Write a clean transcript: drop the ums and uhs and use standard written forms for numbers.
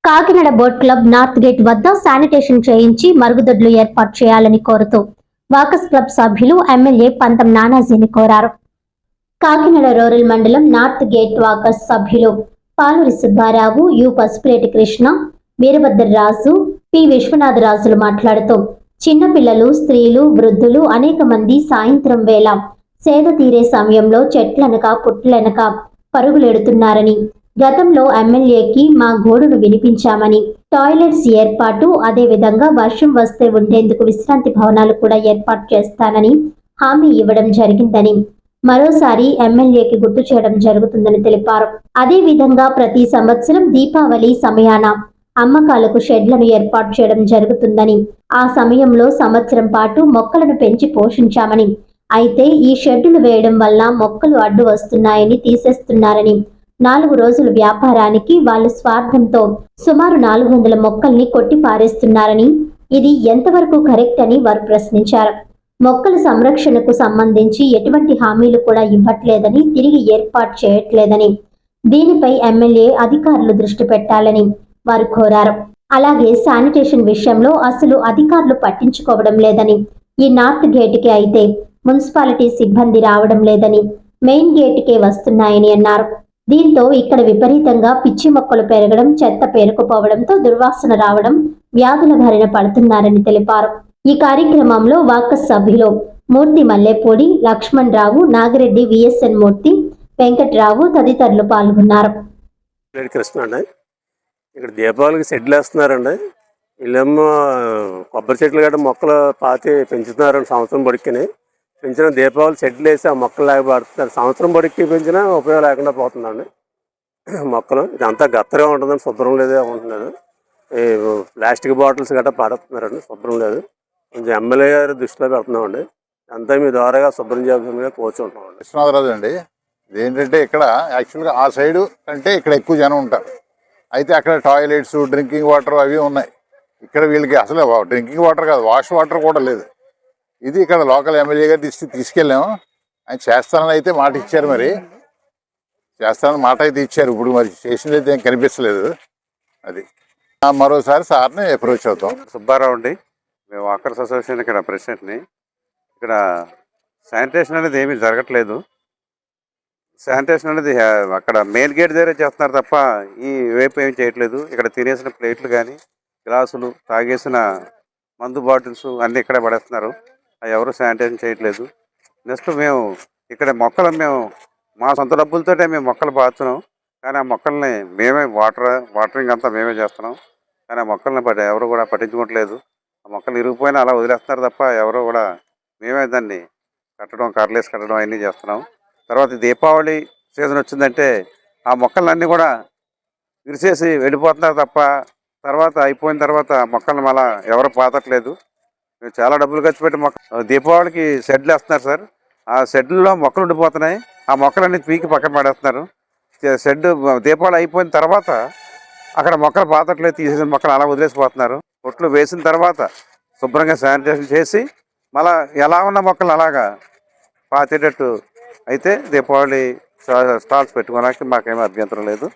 Kakinada boat club north gate వద్ద sanitation చేయించి మరుగుదొడ్లు ఏర్పాటు చేయాలని కోరుతూ వాకర్స్ క్లబ్ సభ్యులు ఎమ్మెల్యే పంతం నానాజీని కోరారు. కాకినాడ రూరల్ మండలం నార్త్ గేట్ వాకర్స్ సభ్యులు పాలూరి సుబ్బారావు, యు పసుపులేటి కృష్ణ, వీరభద్రరాజు, పి విశ్వనాథరాజులు మాట్లాడుతూ చిన్నపిల్లలు, స్త్రీలు, వృద్ధులు అనేక మంది సాయంత్రం వేళ సేద తీరే సమయంలో చెట్లనక పుట్లనక పరుగులెడుతున్నారని, గతంలో ఎమ్మెల్యేకి మా గోడును వినిపించామని, టాయిలెట్స్ ఏర్పాటు, అదే విధంగా వర్షం వస్తే ఉండేందుకు విశ్రాంతి భవనాలు కూడా ఏర్పాటు చేస్తానని హామీ ఇవ్వడం జరిగిందని, మరోసారి ఎమ్మెల్యేకి గుర్తు చేయడం జరుగుతుందని తెలిపారు. అదే విధంగా ప్రతి సంవత్సరం దీపావళి సమయాన అమ్మకాలకు షెడ్లను ఏర్పాటు చేయడం జరుగుతుందని, ఆ సమయంలో సంవత్సరం పాటు మొక్కలను పెంచి పోషించామని, అయితే ఈ షెడ్డులు వేయడం వల్ల మొక్కలు అడ్డు వస్తున్నాయని తీసేస్తున్నారని, 4 రోజుల వ్యాపారానికి వాళ్ళు స్వార్థంతో సుమారు 400 మొక్కల్ని కొట్టి పారేస్తున్నారని, ఇది ఎంతవరకు కరెక్ట్ అని వారు ప్రశ్నించారు. మొక్కల సంరక్షణకు సంబంధించి ఎటువంటి హామీలు కూడా ఇవ్వట్లేదని, తిరిగి ఏర్పాటు చేయట్లేదని, దీనిపై ఎమ్మెల్యే అధికారులు దృష్టి పెట్టాలని వారు కోరారు. అలాగే శానిటేషన్ విషయంలో అసలు అధికారులు పట్టించుకోవడం లేదని, ఈ నార్త్ గేటుకి అయితే మున్సిపాలిటీ సిబ్బంది రావడం లేదని, మెయిన్ గేటుకే వస్తున్నాయని అన్నారు. దీంతో ఇక్కడ విపరీతంగా పిచ్చి మొక్కలు పెరగడం, చెత్త పేరుకుపోవడంతో దుర్వాసన రావడం, వ్యాధుల బారిన పడుతున్నారని తెలిపారు. ఈ కార్యక్రమంలో వాకస్ సభ్యులు మూర్తి మల్లెపూడి, లక్ష్మణ్ రావు, నాగిరెడ్డి, విఎస్ఎన్ మూర్తి, వెంకట్రావు తదితరులు పాల్గొన్నారు. ఇక్కడ దీపావళికి సెడ్లు వేస్తున్నారండి. వీళ్ళేమో కొబ్బరి చెట్లు గట్రా మొక్కలు పాతి పెంచుతున్నారండి. సంవత్సరం బడికిని పెంచిన దీపావళి సెడ్లు వేసి ఆ మొక్కలు లాగా పడుతున్నారు. సంవత్సరం బడికి పెంచినా ఉపయోగం లేకుండా పోతుందండి మొక్కలు. ఇదంతా గత్తగా ఉంటుందండి, శుభ్రం లేదే ఉంటున్నారు. ఈ ప్లాస్టిక్ బాటిల్స్ గట్రా పడుతున్నారండి, శుభ్రం లేదు. కొంచెం ఎమ్మెల్యే గారి దృష్టిలో పెడుతున్నామండి. అంతా మీ ద్వారాగా శుభ్రం చేయాల్సిందిగా కోరుకుంటున్నామండి. విశ్వనాథరాజు అండి. ఇదేంటంటే ఇక్కడ యాక్చువల్గా ఆ సైడు కంటే ఇక్కడ ఎక్కువ జనం ఉంటారు. అయితే అక్కడ టాయిలెట్స్, డ్రింకింగ్ వాటర్ అవి ఉన్నాయి. ఇక్కడ వీళ్ళకి అసలు డ్రింకింగ్ వాటర్ కాదు, వాష్ వాటర్ కూడా లేదు. ఇది ఇక్కడ లోకల్ ఎమ్మెల్యే గారు తీసుకెళ్ళాము. ఆయన చేస్తానని అయితే మాట ఇచ్చారు. మరి చేస్తానని మాట అయితే ఇచ్చారు. ఇప్పుడు మరి చేసింది అయితే ఏం కనిపించలేదు. అది మరోసారి సార్ని అప్రోచ్ అవుతాం. సుబ్బారావు అండి, మేము వాకర్స్ అసోసియేషన్ ఇక్కడ ప్రెసిడెంట్ని. ఇక్కడ శానిటేషన్ అనేది ఏమీ జరగట్లేదు. శానిటేషన్ అనేది అక్కడ మెయిన్ గేట్ దగ్గర చేస్తున్నారు తప్ప ఈ వైపు ఏం చేయట్లేదు. ఇక్కడ తినేసిన ప్లేట్లు కానీ, గ్లాసులు, తాగేసిన మందు బాటిల్స్ అన్నీ ఇక్కడే పడేస్తున్నారు. అవి ఎవరు శానిటైజేషన్ చేయట్లేదు. నెక్స్ట్ మేము ఇక్కడ మొక్కలు మా సొంత డబ్బులతోటే మేము మొక్కలు పాతున్నాం. కానీ ఆ మొక్కల్ని మేమే వాటరింగ్ అంతా మేమే చేస్తున్నాం. కానీ ఆ మొక్కల్ని ఎవరు కూడా పట్టించుకోవట్లేదు. ఆ మొక్కలు ఇరిగిపోయినా అలా వదిలేస్తున్నారు తప్ప ఎవరు కూడా మేమే దాన్ని కట్టడం, కర్రలేసి కట్టడం అవన్నీ చేస్తున్నాం. తర్వాత దీపావళి సీజన్ వచ్చిందంటే ఆ మొక్కలన్నీ కూడా విరిసేసి వెళ్ళిపోతున్నారు తప్ప తర్వాత అయిపోయిన తర్వాత మొక్కలను మళ్ళీ ఎవరు పాతట్లేదు. మేము చాలా డబ్బులు ఖర్చు పెట్టి దీపావళికి షెడ్లు వేస్తున్నారు సార్. ఆ షెడ్లలో మొక్కలు ఉండిపోతున్నాయి. ఆ మొక్కలన్నీ పీకి పక్కన పడేస్తున్నారు. షెడ్ దీపావళి అయిపోయిన తర్వాత అక్కడ మొక్కలు పాతట్లేదు, తీసేసిన మొక్కలు అలా వదిలేసిపోతున్నారు. కొట్లు వేసిన తర్వాత శుభ్రంగా శానిటైజేషన్ చేసి మళ్ళీ ఎలా ఉన్న మొక్కలు అలాగా పాతేటట్టు అయితే దీపావళి స్టాల్స్ పెట్టుకోవడానికి మాకేమీ అభ్యంతరం లేదు.